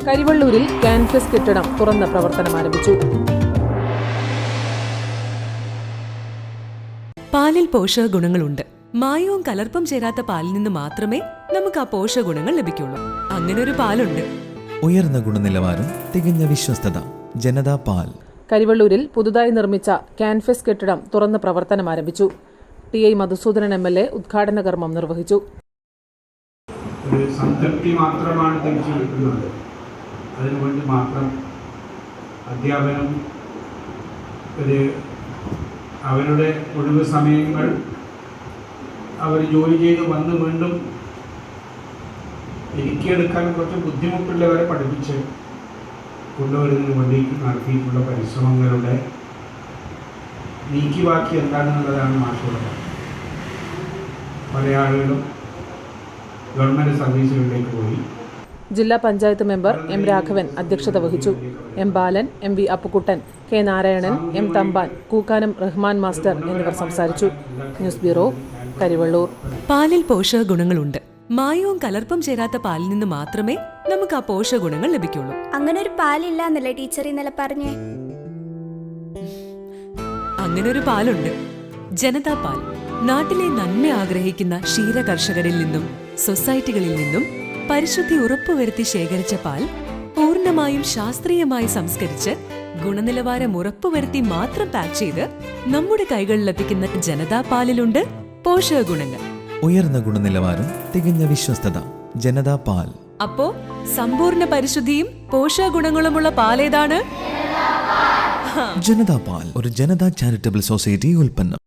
കരിവള്ളൂരിൽ ക്യാൻഫസ് കെട്ടിടം തുറന്ന് പ്രവർത്തനം ആരംഭിച്ചു. പാലിൽ പോഷകഗുണങ്ങളുണ്ട്. മായവും കലർപ്പും ചേരാത്ത പാലിൽ നിന്ന് മാത്രമേ നമുക്ക് ആ പോഷകഗുണങ്ങൾ ലഭിക്കുള്ളൂ. അങ്ങനെ ഒരു പാലുണ്ട്. ഉയർന്ന ഗുണനിലവാരം, തികഞ്ഞ വിശ്വസ്തത. ജനതാ പാൽ. കരിവള്ളൂരിൽ പുതുതായി നിർമ്മിച്ച ക്യാൻഫസ് കെട്ടിടം തുറന്ന് പ്രവർത്തനം ആരംഭിച്ചു. ടി.ഐ. മധുസൂദനൻ MLA ഉദ്ഘാടന കർമ്മം നിർവഹിച്ചു. ഒരു സംതൃപ്തി മാത്രമാണ് തിരിച്ചു കിട്ടുന്നത്. അതിനുവേണ്ടി മാത്രം അധ്യാപനം അവരുടെ ഒഴിവ് സമയങ്ങൾ അവർ ജോലി ചെയ്ത് വന്ന് വീണ്ടും ഇരിക്കിയെടുക്കാൻ കുറച്ച് ബുദ്ധിമുട്ടുള്ളവരെ പഠിപ്പിച്ച് കൊണ്ടുവരുന്നതിന് വേണ്ടി നടത്തിയിട്ടുള്ള പരിശ്രമങ്ങളുടെ നീക്കിവാക്കി എന്താണെന്നുള്ളതാണ് മാഷുള്ളത്. പല ആളുകളും ഗവൺമെൻറ് സർവീസുകളിലേക്ക് പോയി. ജില്ലാ പഞ്ചായത്ത് മെമ്പർ M. രാഘവൻ അധ്യക്ഷത വഹിച്ചു. M. Balan, M. V. Appukuttan, K. Narayanan, M. Thampan, Kookkanam Rahman master എന്നിവർ സംസാരിച്ചു. News bureau, Karivellur. പാലിൽ പോഷകഗുണങ്ങളുണ്ട്. മായവും കലർപ്പും ചേരാത്ത പാലിൽ നിന്ന് മാത്രമേ നമുക്ക് ആ പോഷകഗുണങ്ങൾ ലഭിക്കുള്ളൂ. അങ്ങനെ ഒരു പാലില്ല എന്നല്ലേ ടീച്ചർ ഇന്നലെ പറഞ്ഞേ? അങ്ങനെ ഒരു പാലുണ്ട്. ജനതാ പാൽ. നാട്ടിലെ നന്മ ആഗ്രഹിക്കുന്ന ക്ഷീര കർഷകരിൽ നിന്നും സൊസൈറ്റികളിൽ നിന്നും പരിശുദ്ധി ഉറപ്പുവരുത്തി ശേഖരിച്ച പാൽ പൂർണ്ണമായും ശാസ്ത്രീയമായി സംസ്കരിച്ച് ഗുണനിലവാരം ഉറപ്പുവരുത്തി മാത്രം പാക്ക് ചെയ്ത് നമ്മുടെ കൈകളിലെത്തിക്കുന്ന ജനതാ പാലിലുണ്ട് പോഷകഗുണങ്ങൾ. ഉയർന്ന ഗുണനിലവാരം, തികഞ്ഞ വിശ്വസ്തത. ജനതാ പാൽ. അപ്പോ സമ്പൂർണ്ണ പരിശുദ്ധിയും പോഷകഗുണങ്ങളുമുള്ള പാലേതാണ്? ജനതാ പാൽ ഒരു ജനതാ ചാരിറ്റബിൾ സൊസൈറ്റി ഉൽപ്പന്നം.